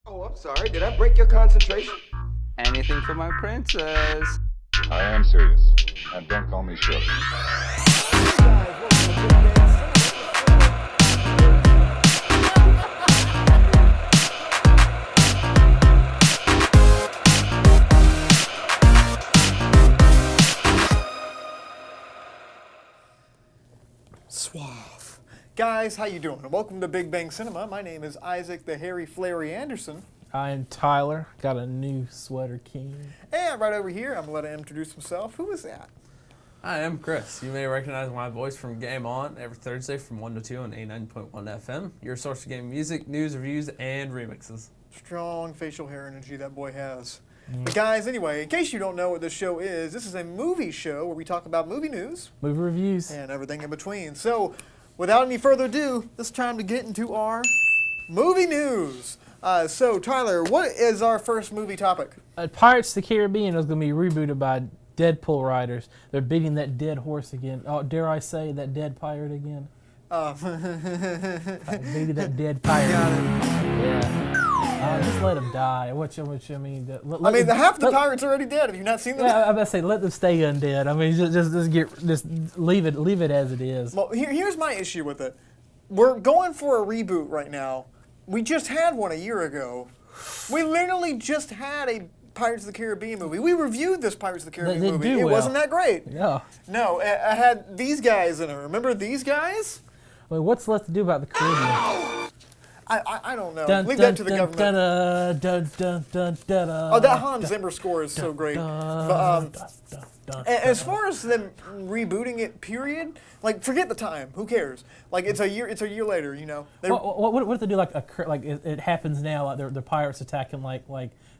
Oh, I'm sorry. Did I break your concentration? Anything for my princess. I am serious, and don't call me Shirley. Suave. Guys, how you doing? Welcome to Big Bang Cinema. My name is Isaac the Harry Flary Anderson. I'm Tyler. Got a new sweater king. And right over here, I'm going to let him introduce himself. Who is that? Hi, I'm Chris. You may recognize my voice from Game On every Thursday from 1 to 2 on 89.1 FM. Your source of game music, news, reviews, and remixes. Strong facial hair energy that boy has. But guys, anyway, in case you don't know what this show is, this is a movie show where we talk about movie news. Movie reviews. And everything in between. So, without any further ado, it's time to get into our movie news. So, Tyler, what is our first movie topic? Pirates of the Caribbean is going to be rebooted by Deadpool writers. They're beating that dead horse again. Oh, dare I say that dead pirate again? Maybe that dead pirate. Yeah. Just let him die. I mean, half the pirates are already dead. Have you not seen them? Yeah, I'm about to say let them stay undead. I mean, just leave it as it is. Well, here's my issue with it. We're going for a reboot right now. We just had one a year ago. We literally just had a Pirates of the Caribbean movie. We reviewed this Pirates of the Caribbean movie. It wasn't that great. Yeah. No, I had these guys in it. Remember these guys? I mean, what's left to do about the Caribbean? I don't know. Leave that to the government. Oh, that Hans Zimmer score is so great. As far as them rebooting it, period, like forget the time. Who cares? Like it's a year later, you know. What if they do like it happens now? Like the pirates attacking like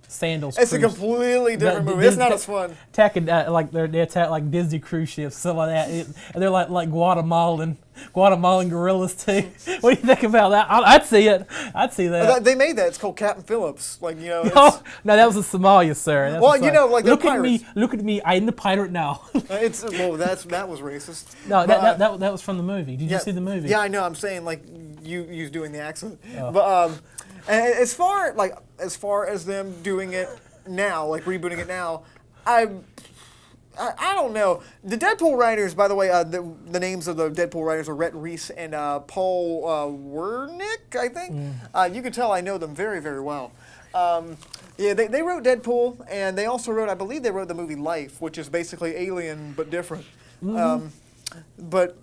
Sandals. It's a completely different movie. It's not as fun. Attacking like they attack like Disney cruise ships, stuff like that. And they're like Guatemalan gorillas too. What do you think about that? I'd see it. I'd see that. They made that. It's called Captain Phillips. Like you know. No, that was in Somalia, sir. That's well, you know, like look at me. Look at me. I'm the pirate now. That was racist. No, that was from the movie. Did you see the movie? Yeah, I know. I'm saying like you doing the accent, but as far as them doing it now, like rebooting it now, I don't know. The Deadpool writers, by the way, the names of the Deadpool writers are Rhett Reese and Paul Wernick, I think. You can tell I know them very, very well. Yeah, they wrote Deadpool, and they also wrote, I believe they wrote the movie Life, which is basically Alien but different. But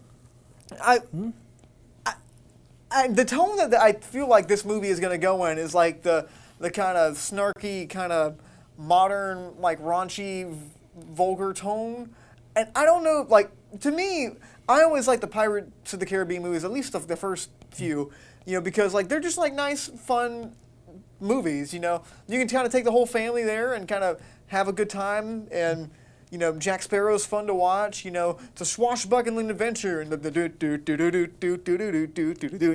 the tone that I feel like this movie is going to go in is like the kind of snarky, kind of modern, like raunchy, vulgar tone. And I don't know, like, to me, I always like the Pirates of the Caribbean movies, at least the first few, you know, because like they're just like nice, fun movies, you know. You can kind of take the whole family there and kind of have a good time, and you know, Jack Sparrow's fun to watch. You know, it's a swashbuckling adventure, and and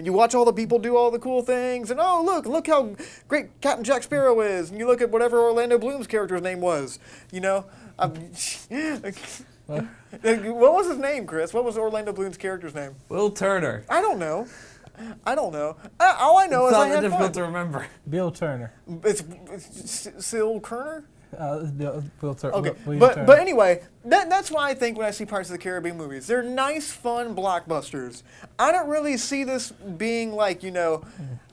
you watch all the people do all the cool things, and oh look how great Captain Jack Sparrow is, and you look at whatever Orlando Bloom's character's name was. You know, what was his name, Chris? What was Orlando Bloom's character's name? Will Turner. I don't know. All I know is I had difficult fun. to remember. Bill Turner. It's Syl Kerner? Bill Turner. Okay, but anyway, that's why I think when I see Pirates of the Caribbean movies, they're nice, fun blockbusters. I don't really see this being like, you know,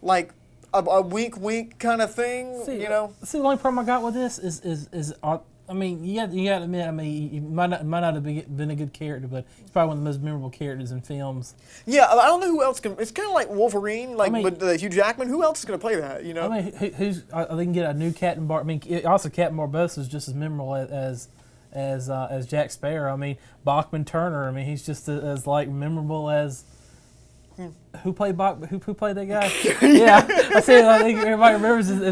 like a wink kind of thing. You know. See, the only problem I got with this is I mean, you got to admit, I mean, he might not have been a good character, but he's probably one of the most memorable characters in films. Yeah, I don't know who else can. It's kind of like Wolverine, like with Hugh Jackman. Who else is going to play that? You know. I mean, they can get a new Captain I mean, also Captain Barbossa is just as memorable as Jack Sparrow. I mean, Bachman Turner. I mean, he's just as like memorable as. Who played that guy? Yeah, I think everybody remembers I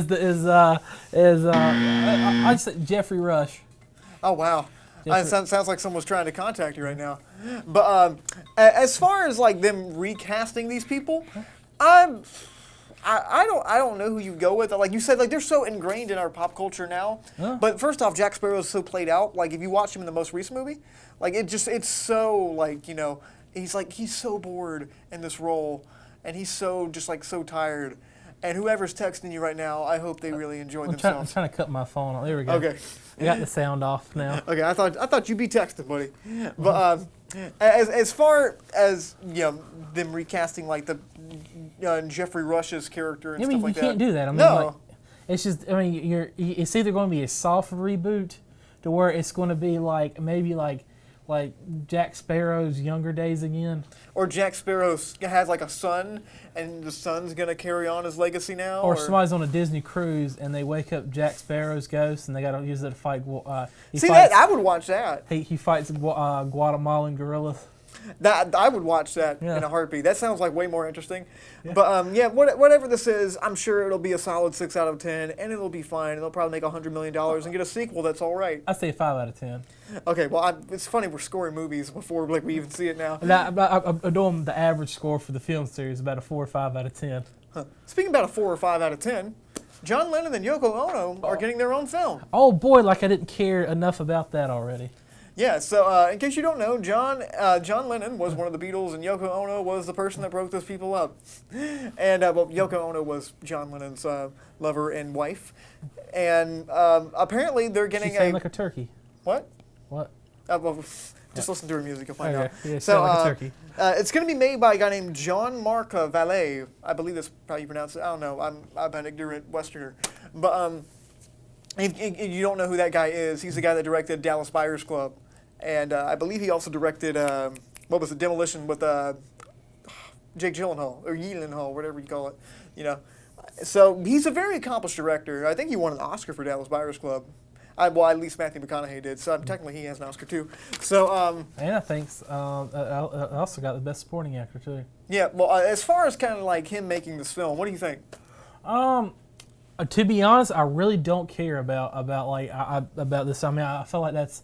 just said Jeffrey Rush. Oh wow, it sounds like someone's trying to contact you right now. But as far as like them recasting these people, I don't know who you go with. Like you said, like they're so ingrained in our pop culture now. But first off, Jack Sparrow's so played out. Like if you watch him in the most recent movie, like it's so like, you know. He's so bored in this role, and he's so tired, And whoever's texting you right now, I hope they really enjoyed I'm themselves. trying to cut my phone off. There we go. Okay. I got the sound off now. Okay, I thought you'd be texting, buddy. But as far as them recasting like the Jeffrey Rush's character and I stuff mean, like you that. can't do that. I mean, No. like, it's just. I mean, it's either going to be a soft reboot, to where it's going to be like maybe like Jack Sparrow's younger days again. Or Jack Sparrow has like a son, and the son's gonna carry on his legacy now. Or somebody's on a Disney cruise and they wake up Jack Sparrow's ghost and they got to use it to fight. That I would watch that. He fights Guatemalan gorillas. That I would watch that Yeah. in a heartbeat. That sounds like way more interesting. Yeah. But whatever this is, I'm sure it'll be a solid 6 out of 10, and it'll be fine. They'll probably make $100 million and get a sequel that's all right. I say 5 out of 10. Okay, well, it's funny we're scoring movies before we even see it now. And I'm doing the average score for the film series, about a 4 or 5 out of 10. Huh. Speaking about a 4 or 5 out of 10, John Lennon and Yoko Ono are getting their own film. Oh boy, like I didn't care enough about that already. Yeah, so in case you don't know, John Lennon was one of the Beatles, and Yoko Ono was the person that broke those people up. And Yoko Ono was John Lennon's lover and wife. And apparently they're getting She sounded like a turkey. What? What? Just listen to her music, you'll find Okay. out. Yeah, So sound like a turkey. it's going to be made by a guy named Jean-Marc Vallée. I believe that's how you pronounce it. I don't know. I'm an ignorant Westerner. But if you don't know who that guy is, he's the guy that directed Dallas Buyers Club. And I believe he also directed, Demolition with Jake Gyllenhaal, or Gyllenhaal, whatever you call it. So he's a very accomplished director. I think he won an Oscar for Dallas Buyers Club. Well, at least Matthew McConaughey did. So technically he has an Oscar too. So And I think I also got the best supporting actor too. yeah. Well, as far as kind of like him making this film, what do you think? To be honest, I really don't care about this. I mean, I feel like that's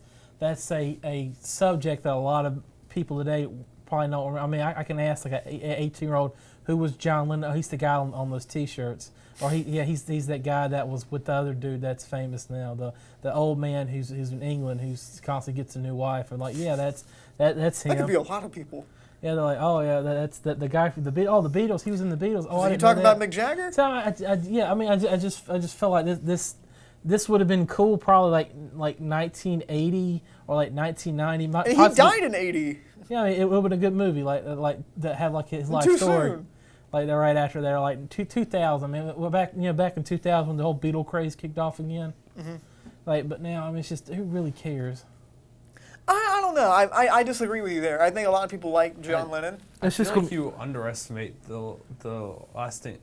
a subject that a lot of people today probably don't remember. I mean, I can ask like an 18-year-old who was John Lennon. Oh, he's the guy on those T-shirts, or he's that guy that was with the other dude that's famous now, the old man who's in England who's constantly gets a new wife. And like, yeah, that's him. That could be a lot of people. Yeah, they're like, oh yeah, that's the guy from the Beatles. He was in the Beatles. Oh, Are you talking about Mick Jagger? So I just felt like this would have been cool probably like 1980 or like 1990. And he died in 80. Yeah, I mean, it would have been a good movie like that had like his life Too story. soon. Like they're right after there, like 2000. I mean, we're back in 2000 when the whole Beatle craze kicked off again. Mm-hmm. Like, but now I mean, it's just who really cares? I don't know. I disagree with you there. I think a lot of people like John Lennon. I feel like you underestimate the lasting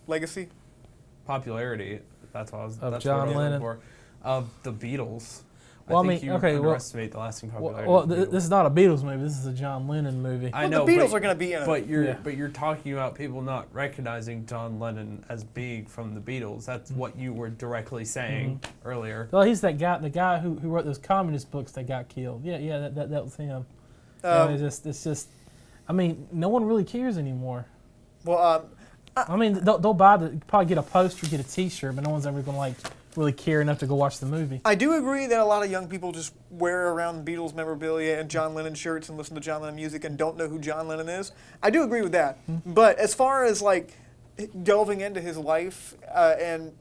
Legacy. popularity. That's what I was. Of that's John what I was looking Lennon. for. Of the Beatles. Well, I think you underestimate the lasting popularity. Well, of the Beatles. this is not a Beatles movie. This is a John Lennon movie. I Well, know, the Beatles are going to be in it. But you're talking about people not recognizing John Lennon as being from the Beatles. That's what you were directly saying earlier. Well, he's the guy who wrote those communist books that got killed. Yeah, that was him. It's just, I mean, no one really cares anymore. Well, I mean, they'll probably get a poster, get a T-shirt, but no one's ever gonna really care enough to go watch the movie. I do agree that a lot of young people just wear around Beatles memorabilia and John Lennon shirts and listen to John Lennon music and don't know who John Lennon is. I do agree with that. But as far as like delving into his life and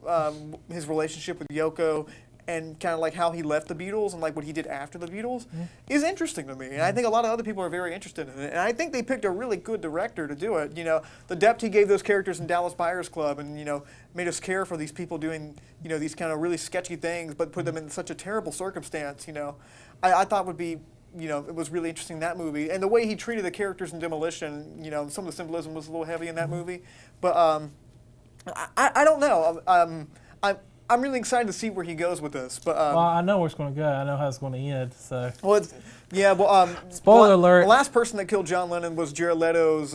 his relationship with Yoko and kind of like how he left the Beatles and like what he did after the Beatles is interesting to me. And I think a lot of other people are very interested in it. And I think they picked a really good director to do it. You know, the depth he gave those characters in Dallas Buyers Club and, you know, made us care for these people doing, you know, these kind of really sketchy things, but put them in such a terrible circumstance, you know, I thought would be, you know, it was really interesting in that movie. And the way he treated the characters in Demolition, you know, some of the symbolism was a little heavy in that movie. But I don't know. I'm really excited to see where he goes with this. But Well, I know where it's going to go. I know how it's going to end. So. well, Spoiler alert. The last person that killed John Lennon was Jared Leto's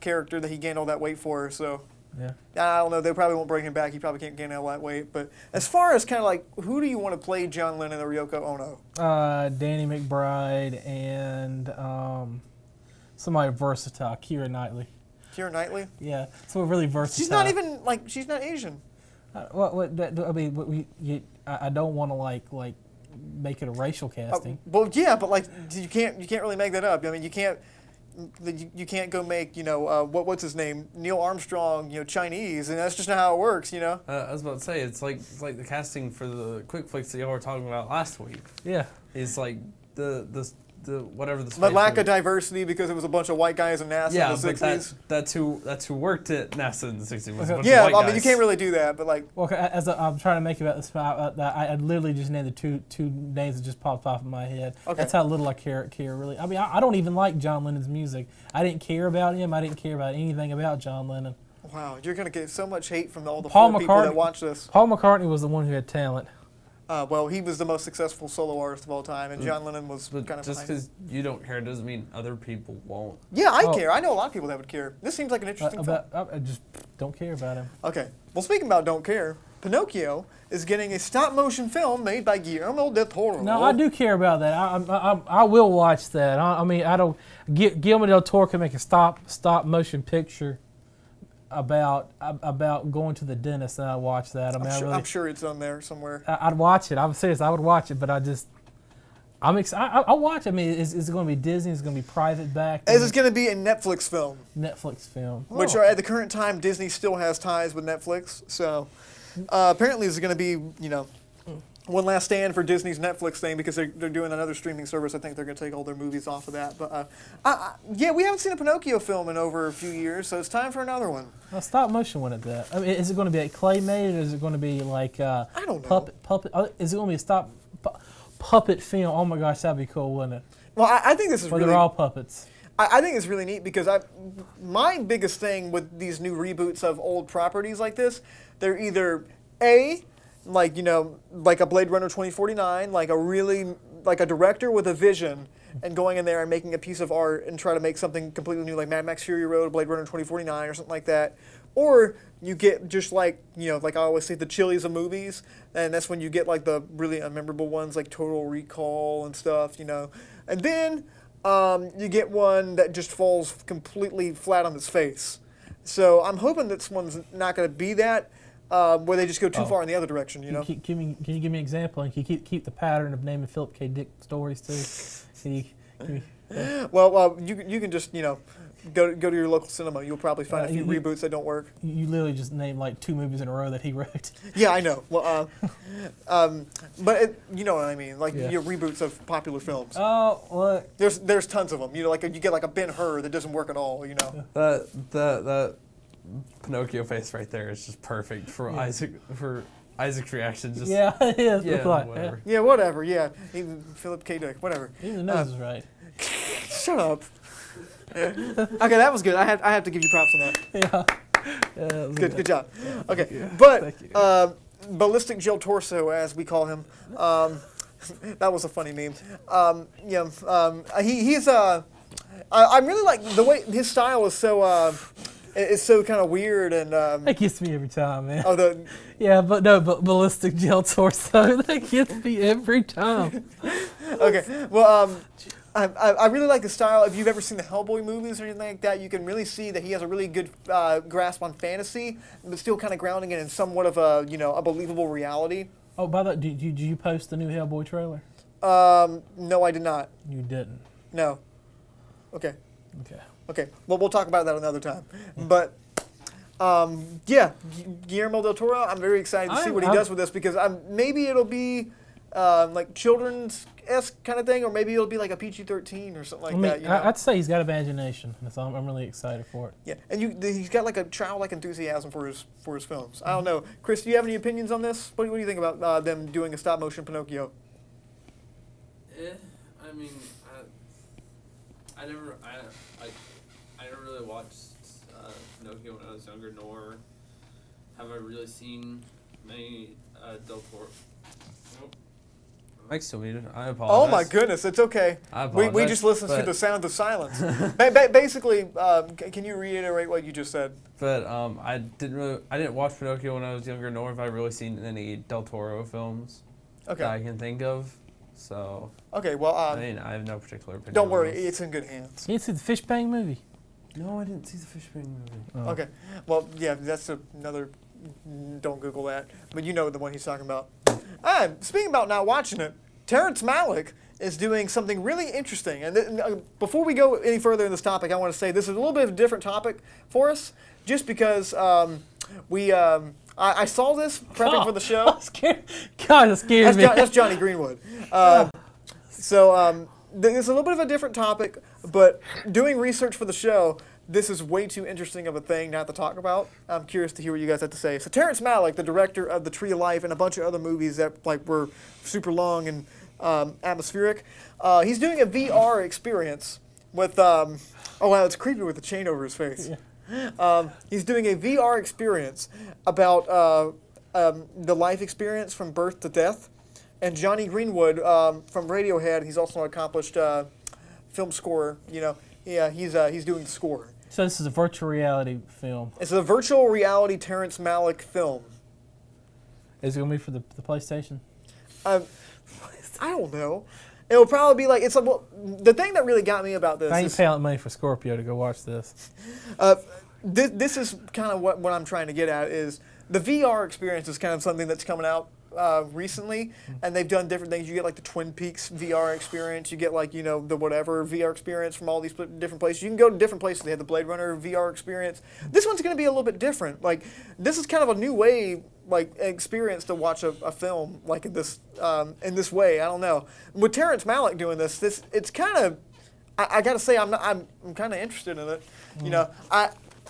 character that he gained all that weight for. So Yeah. I don't know. They probably won't bring him back. He probably can't gain all that weight. But as far as kind of like who do you want to play John Lennon or Yoko Ono? Danny McBride and somebody versatile, Keira Knightley. Keira Knightley? Yeah, so really versatile. She's not even like she's not Asian. I don't want to like make it a racial casting. Well, yeah, but like you can't really make that up. I mean, you can't. you can't go make, what's his name, Neil Armstrong, Chinese, and that's just not how it works, I was about to say it's like the casting for the quick flicks that y'all were talking about last week. Yeah. It's like the whatever the. The lack of diversity because it was a bunch of white guys in NASA Yeah, in the but 60s. that's who worked at NASA in the 60s. Was a bunch Yeah, of white I mean, you guys. can't really do that, but like, Well, I'm trying to make about this, I literally just named the two names that just popped off in my head. Okay. That's how little I care really. I mean, I don't even like John Lennon's music. I didn't care about him. I didn't care about anything about John Lennon. wow, you're going to get so much hate from all the Paul poor people that McCartney- watch this. Paul McCartney was the one who had talent. Well, he was the most successful solo artist of all time, and John Lennon was But kind of just behind. because you don't care doesn't mean other people won't. Yeah, I Oh. care. I know a lot of people that would care. This seems like an interesting film. I just don't care about him. Okay. Well, speaking about don't care, Pinocchio is getting a stop-motion film made by Guillermo del Toro. No, I do care about that. I will watch that. I mean, I don't. Guillermo del Toro can make a stop motion picture about going to the dentist, and I'd watch that. I mean, I'm sure it's on there somewhere. I'd watch it. I'm serious. I would watch it, but I'm excited. I'll watch it. I mean, is it going to be Disney? Is it going to be private back? This is going to be a Netflix film, Netflix film. which are, at the current time, Disney still has ties with Netflix. So apparently this is going to be, one last stand for Disney's Netflix thing because they're doing another streaming service. I think they're going to take all their movies off of that. But yeah, we haven't seen a Pinocchio film in over a few years, so it's time for another one. A stop motion one at that. I mean, is it going to be like claymate, or is it going to be like I don't know. puppet? Is it going to be a puppet film? Oh my gosh, that'd be cool, wouldn't it? Well, I think this is Where really. they're all puppets. I think it's really neat because my biggest thing with these new reboots of old properties like this, they're either like a Blade Runner 2049, like a director with a vision and going in there and making a piece of art and try to make something completely new, like Mad Max Fury Road, Blade Runner 2049, or something like that. Or you get just like like I always say, the chilies of movies, and that's when you get like the really unmemorable ones like Total Recall and stuff, and then you get one that just falls completely flat on its face. So I'm hoping this one's not going to be that, where they just go too far in the other direction, Can you give me an example? And can you keep the pattern of naming Philip K. Dick stories too? Well, you can just go to your local cinema. You'll probably find a few reboots that don't work. You literally just named like 2 movies in a row that he wrote. Yeah, I know. Well, but you know what I mean. Like Yeah. your reboots of popular films. Oh, look. There's tons of them. Like you get like a Ben-Hur that doesn't work at all. That Pinocchio face right there is just perfect for Isaac's reaction. Just Yeah, it is. yeah, Like, whatever. Yeah, whatever. Yeah, even Philip K. Dick, whatever. Even the nose is right. Shut up. Okay, that was good. I have to give you props on that. Yeah. It was Good job. Okay, but Thank you. Ballistic Jill Torso, as we call him, that was a funny meme. He's I really like the way his style is so it's so kind of weird and That gets me every time, man. oh Yeah, but Ballistic Jill Torso, that gets me every time. okay, well I really like the style. If you've ever seen the Hellboy movies or anything like that, you can really see that he has a really good grasp on fantasy, but still kind of grounding it in somewhat of a believable reality. Oh, by the way, did you post the new Hellboy trailer? No, I did not. You didn't. No. Okay. Okay. Well, we'll talk about that another time. But yeah, Guillermo del Toro. I'm very excited to see what he does with this because maybe it'll be like children's-esque kind of thing, or maybe it'll be like a PG-13 or something like that. I'd say he's got imagination. That's all. I'm really excited for it. Yeah, and he's got like a childlike enthusiasm for his films. I don't know, Chris. Do you have any opinions on this? What do you think about them doing a stop-motion Pinocchio? I mean, I never really watched Pinocchio when I was younger, nor have I really seen many Del Toro. Mike's still muted. I apologize. Oh my goodness, it's okay. I We apologize, just listened to but- the sound of silence. Basically, can you reiterate what you just said? But I didn't watch Pinocchio when I was younger, nor have I really seen any Del Toro films Okay. that I can think of. So Okay. Well, I mean, I have no particular opinion. don't on worry, this. it's in good hands. You didn't see the Fish Bang movie? No, I didn't see the Fishbane movie. Oh. Okay. Well, yeah, that's another. Don't Google that, but you know the one he's talking about. Speaking about not watching it, Terance Malick is doing something really interesting. And before we go any further in this topic, I want to say this is a little bit of a different topic for us, just because I saw this prepping for the show. God, that scares me. That's Johnny Greenwood. So this is a little bit of a different topic, but doing research for the show, this is way too interesting of a thing not to talk about. I'm curious to hear what you guys have to say. So Terance Malick, the director of The Tree of Life and a bunch of other movies that like were super long and atmospheric, he's doing a VR experience with. Oh wow, it's creepy with the chain over his face. Yeah. He's doing a VR experience about the life experience from birth to death. And Johnny Greenwood from Radiohead, he's also an accomplished film scorer. You know, he's doing the score. So this is a virtual reality film. It's a virtual reality Terance Malick film. Is it gonna be for the PlayStation? I don't know. It'll probably be like well, the thing that really got me about this. I ain't paying money for Scorpio to go watch this. This is kind of what I'm trying to get at is the VR experience is kind of something that's coming out recently, and they've done different things. You get like the Twin Peaks VR experience. You get like the whatever VR experience from all these different places. You can go to different places. They have the Blade Runner VR experience. This one's going to be a little bit different. Like this is kind of a new way, like experience to watch a film like in this way. I don't know. With Terance Malick doing this it's kind of. I got to say I'm kind of interested in it. You know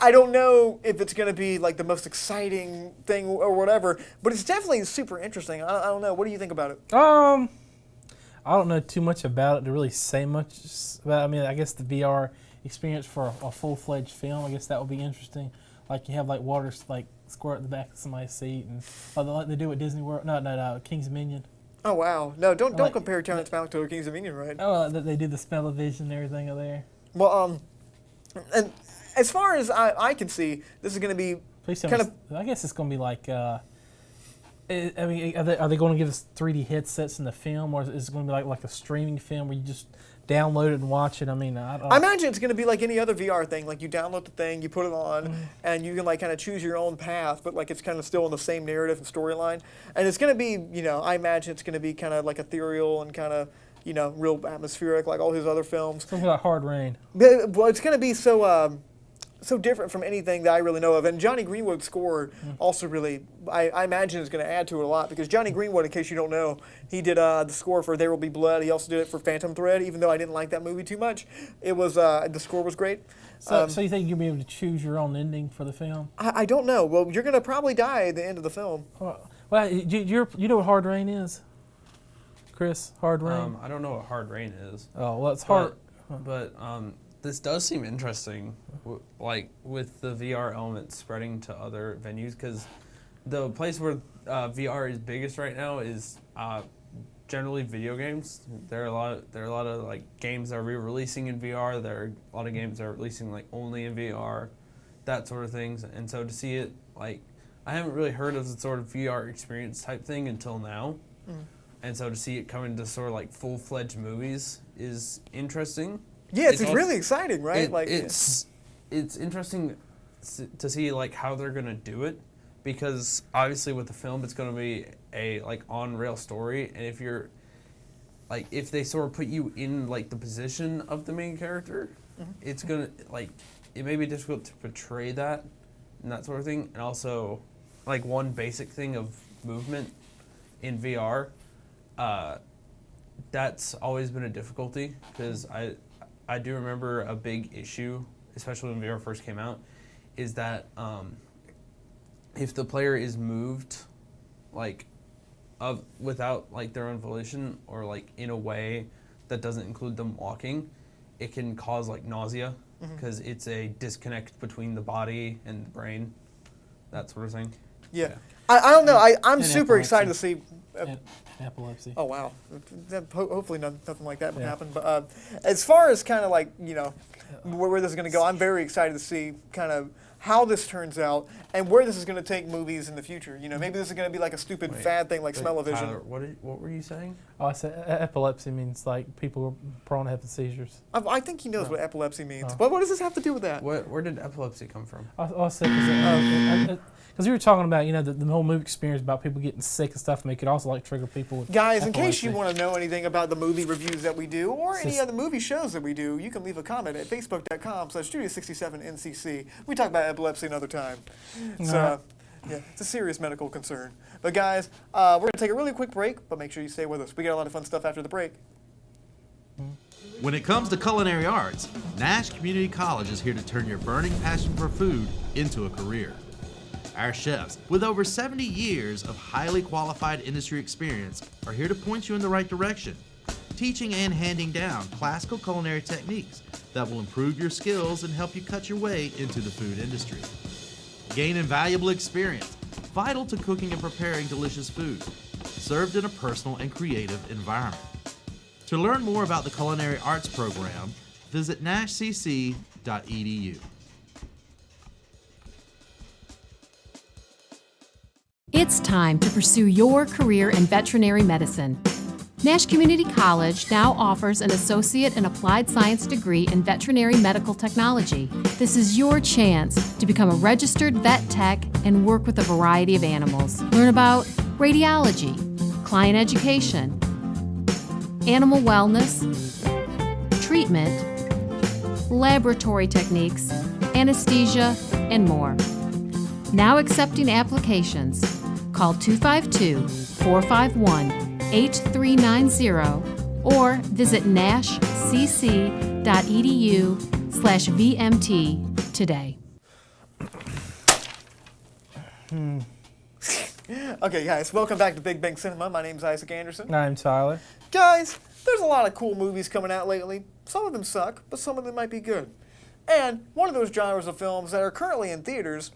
I don't know if it's going to be like the most exciting thing or whatever, but it's definitely super interesting. I don't know. What do you think about it? I don't know too much about it to really say much about it. I mean, I guess the VR experience for a full-fledged film, I guess that would be interesting. Like you have like water like squirt at the back of somebody's seat, and like they do at Disney World. No, King's Dominion. Oh wow! No, don't compare Terance Malick to King's Dominion, right? Oh, they do the smell-o-vision and everything over there. Well, and as far as I can see, this is going to be kind of. I guess it's going to be like. I mean, are they going to give us 3D headsets in the film, or is it going to be like a streaming film where you just download it and watch it? I mean, I imagine it's going to be like any other VR thing. Like you download the thing, you put it on, and you can like kind of choose your own path, but like it's kind of still in the same narrative and storyline. And it's going to be, I imagine it's going to be kind of like ethereal and kind of, real atmospheric, like all his other films. Something like Hard Rain. Well, it's going to be so different from anything that I really know of. And Johnny Greenwood's score also really, I imagine is going to add to it a lot, because Johnny Greenwood, in case you don't know, he did the score for There Will Be Blood. He also did it for Phantom Thread, even though I didn't like that movie too much. It was, the score was great. So you think you'll be able to choose your own ending for the film? I don't know. Well, you're going to probably die at the end of the film. Well, you know what Hard Rain is? Chris, Hard Rain? I don't know what Hard Rain is. Oh, well, it's hard. But this does seem interesting, like with the VR element spreading to other venues, because the place where VR is biggest right now is generally video games. There are a lot of like games that are re-releasing in VR. There are a lot of games that are releasing like only in VR, that sort of things. And so to see it, like, I haven't really heard of the sort of VR experience type thing until now. And so to see it come into sort of like full-fledged movies is interesting. Yeah, it's really exciting, right? It's interesting to see like how they're gonna do it, because obviously with the film it's gonna be a like on-rail story, and if they sort of put you in like the position of the main character, it's gonna it may be difficult to portray that and that sort of thing. And also, like one basic thing of movement in VR, that's always been a difficulty, because I do remember a big issue, especially when VR first came out, is that if the player is moved, without like their own volition, or like in a way that doesn't include them walking, it can cause like nausea, because it's a disconnect between the body and the brain, that sort of thing. Yeah. I don't know. I'm super excited to see. Epilepsy. Oh wow! Hopefully nothing like that would happen. But as far as kind of like where this is going to go, I'm very excited to see kind of how this turns out and where this is going to take movies in the future. Maybe this is going to be like a stupid fad thing like smell-o-vision. Tyler, what were you saying? Oh, I said epilepsy means like people are prone to having seizures. I think he knows what epilepsy means. But what does this have to do with that? Where did epilepsy come from? I said because we were talking about the whole movie experience about people getting sick and stuff, and it could also like trigger people with Guys, in case you epilepsy. want to know anything about the movie reviews that we do or any Just- other movie shows that we do, you can leave a comment at facebook.com/Studio67NCC. We talk about epilepsy another time. So, yeah, it's a serious medical concern. But guys, we're going to take a really quick break, but make sure you stay with us. We got a lot of fun stuff after the break. When it comes to culinary arts, Nash Community College is here to turn your burning passion for food into a career. Our chefs, with over 70 years of highly qualified industry experience, are here to point you in the right direction, teaching and handing down classical culinary techniques that will improve your skills and help you cut your way into the food industry. Gain invaluable experience, vital to cooking and preparing delicious food, served in a personal and creative environment. To learn more about the Culinary Arts program, visit nashcc.edu. It's time to pursue your career in veterinary medicine. Nash Community College now offers an Associate in Applied Science degree in Veterinary Medical Technology. This is your chance to become a registered vet tech and work with a variety of animals. Learn about radiology, client education, animal wellness, treatment, laboratory techniques, anesthesia, and more. Now accepting applications. Call 252-451-8390 or visit nashcc.edu/VMT today. Okay, guys, welcome back to Big Bang Cinema. My name's Isaac Anderson. I'm Tyler. Guys, there's a lot of cool movies coming out lately. Some of them suck, but some of them might be good. And one of those genres of films that are currently in theaters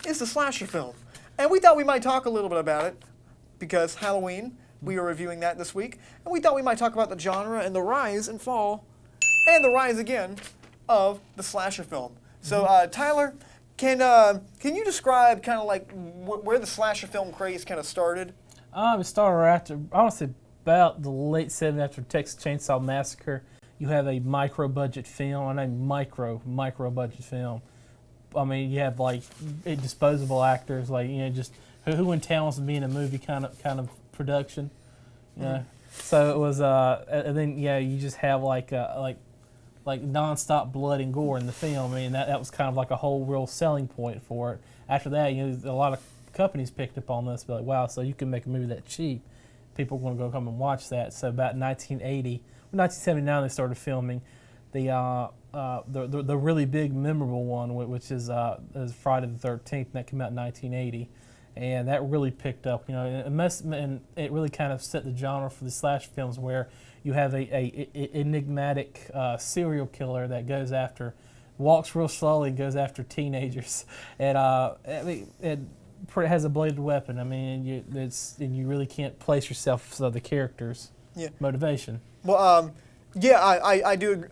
is the slasher film. And we thought we might talk a little bit about it because Halloween, we are reviewing that this week. And we thought we might talk about the genre and the rise and fall and the rise again of the slasher film. So, Tyler, can you describe kind of like where the slasher film craze kind of started? It started after, I want to say about the late 70s after Texas Chainsaw Massacre. You have a micro-budget film, and a micro-budget film. I mean, you have like disposable actors, like just who in town wants to be in a movie kind of production. Yeah. So it was, and then you just have like nonstop blood and gore in the film. I mean, that was kind of like a whole real selling point for it. After that, a lot of companies picked up on this, be like, wow, so you can make a movie that cheap. People are going to go come and watch that. So about 1979, they started filming the really big, memorable one, which is Friday the 13th, and that came out in 1980, and that really picked up. And it really kind of set the genre for the slasher films, where you have a enigmatic serial killer that walks real slowly, and goes after teenagers, and it has a bladed weapon. I mean, you really can't place yourself to the character's motivation. Well, I do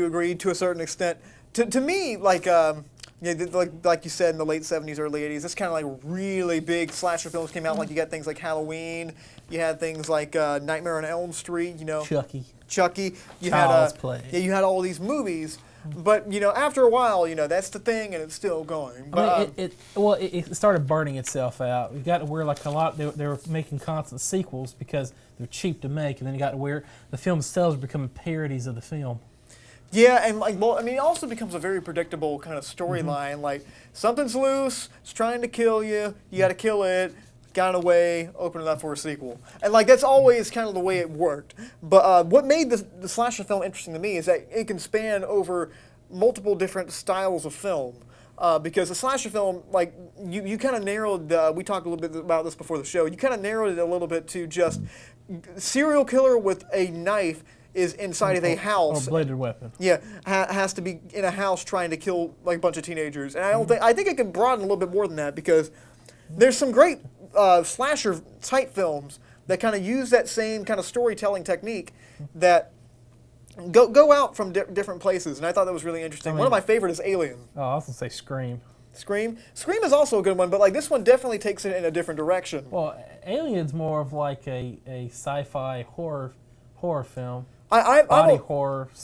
agree to a certain extent. To me, like you said, in the late 70s, early 80s, this kind of like really big slasher films came out. Like you got things like Halloween, you had things like Nightmare on Elm Street, Chucky. You Child's Play. Yeah, you had all these movies. But after a while, that's the thing, and it's still going. But, it started burning itself out. It got to where like a lot they were making constant sequels because they're cheap to make, and then it got to where the film themselves were becoming parodies of the film. Yeah, and it also becomes a very predictable kind of storyline. Like something's loose, it's trying to kill you, you got to kill it. Got away, open it up for a sequel. And that's always kind of the way it worked. But what made the slasher film interesting to me is that it can span over multiple different styles of film. Because the slasher film, you kind of narrowed, we talked a little bit about this before the show, you kind of narrowed it a little bit to just serial killer with a knife is inside of a house. Or a bladed weapon. Yeah, has to be in a house trying to kill a bunch of teenagers. And I think it can broaden a little bit more than that, because there's some great slasher type films that kind of use that same kind of storytelling technique that go out from different places, and I thought that was really interesting. One of my favorite is Alien. Oh, I was going to say Scream. Scream is also a good one, but this one definitely takes it in a different direction. Well, Alien's more of like a sci-fi horror film. Body horror /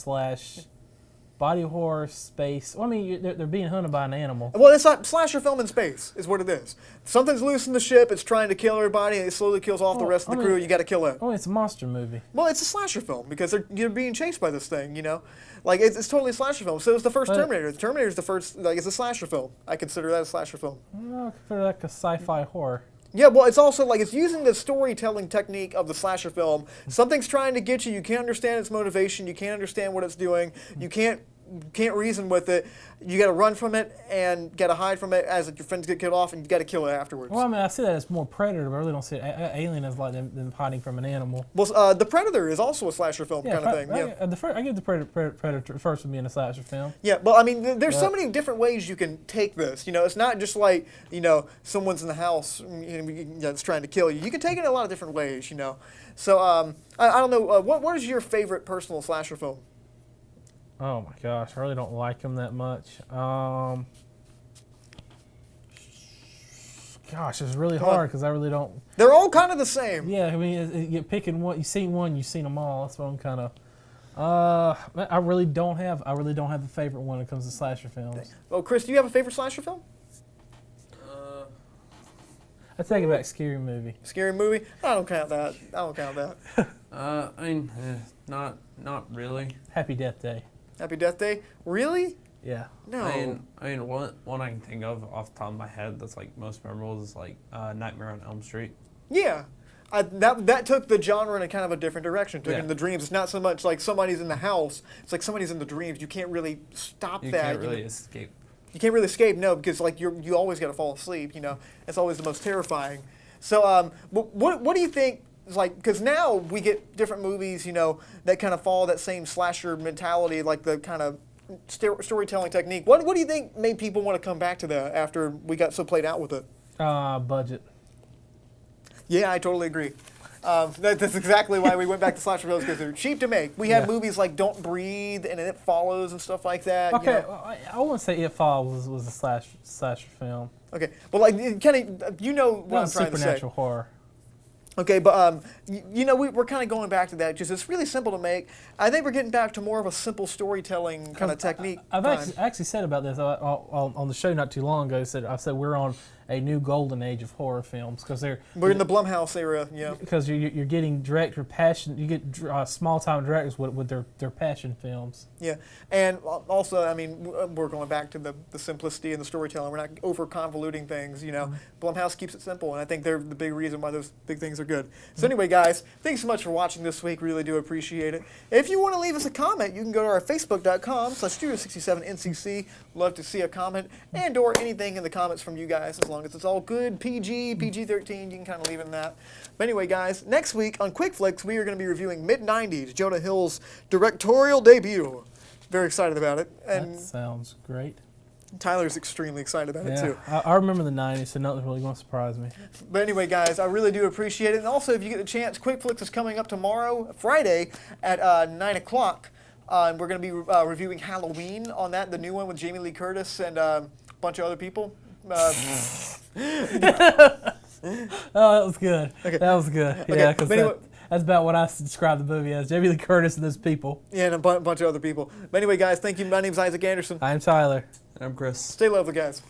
body horror, space. Well, I mean, they're being hunted by an animal. Well, it's not slasher film in space, is what it is. Something's loose in the ship. It's trying to kill everybody, and it slowly kills off the rest of the crew. You got to kill it. Oh, it's a monster movie. Well, it's a slasher film because you're being chased by this thing. You know, like it's totally a slasher film. So it's the first Terminator. The Terminator's the first. Like, it's a slasher film. I consider that a slasher film. I consider like a sci-fi horror. Yeah, well, it's also like it's using the storytelling technique of the slasher film. Something's trying to get you. You can't understand its motivation. You can't understand what it's doing. You can't reason with it. You got to run from it and got to hide from it as your friends get killed off, and you got to kill it afterwards. Well, I mean, I see that as more Predator, but I really don't see Alien as like them hiding from an animal. Well, the Predator is also a slasher film kind of thing. I give the Predator first for being a slasher film. Yeah, well, I mean, there's so many different ways you can take this. You know, it's not just like, you know, someone's in the house that's trying to kill you. You can take it in a lot of different ways, you know. So, I don't know, what is your favorite personal slasher film? Oh my gosh, I really don't like them that much. Gosh, it's really hard because I really don't. They're all kind of the same. Yeah, I mean, you're picking one. You've seen one, you've seen them all. That's what I'm kind of. I really don't have a favorite one when it comes to slasher films. Well, Chris, do you have a favorite slasher film? I take it back. Scary Movie. Scary Movie? I don't count that. I mean, not really. Happy Death Day. Happy Death Day? Really? Yeah. No. I mean, one I can think of off the top of my head that's like most memorable is like Nightmare on Elm Street. Yeah. That took the genre in a kind of a different direction. Took it in the dreams. It's not so much like somebody's in the house. It's like somebody's in the dreams. You can't really stop that. You can't really escape. You can't really escape, no, because like you always got to fall asleep. You know, it's always the most terrifying. So, what do you think? Like, because now we get different movies, you know, that kind of follow that same slasher mentality, like the kind of storytelling technique. What do you think made people want to come back to that after we got so played out with it? Budget. Yeah, I totally agree. That's exactly why we went back to slasher films, because they're cheap to make. We had movies like Don't Breathe and It Follows and stuff like that. Okay, you know. I wouldn't say It Follows was a slasher film. Okay, but like, kind of, you know what I'm trying to say. Supernatural horror. Okay, but you know, we're kind of going back to that because it's really simple to make. I think we're getting back to more of a simple storytelling kind of technique. I've actually said about this on the show not too long ago. I said we're on a new golden age of horror films because we're in the Blumhouse era, yeah. Because you're getting director passion. You get small time directors with their passion films. Yeah, and also, I mean, we're going back to the simplicity and the storytelling. We're not over convoluting things, you know. Mm-hmm. Blumhouse keeps it simple, and I think they're the big reason why those big things are good. So anyway, guys, thanks so much for watching this week. Really do appreciate it. If you want to leave us a comment, you can go to our Facebook.com/Studio67NCC. Love to see a comment and/or anything in the comments from you guys, as long as it's all good, PG-13. You can kind of leave it in that. But anyway, guys, next week on Quick Flicks, we are going to be reviewing mid-90s Jonah Hill's directorial debut. Very excited about it. And that sounds great. Tyler's extremely excited about it, too. I remember the 90s, so nothing's really going to surprise me. But anyway, guys, I really do appreciate it. And also, if you get the chance, Quick Flicks is coming up tomorrow, Friday, at 9 o'clock. We're going to be reviewing Halloween on that, the new one with Jamie Lee Curtis and a bunch of other people. Oh, that was good. Okay. That was good. Okay. Yeah, because that's about what I described the movie as. Jamie Lee Curtis and those people. Yeah, and a bunch of other people. But anyway, guys, thank you. My name's Isaac Anderson. I'm Tyler. And I'm Chris. Stay lovely, guys.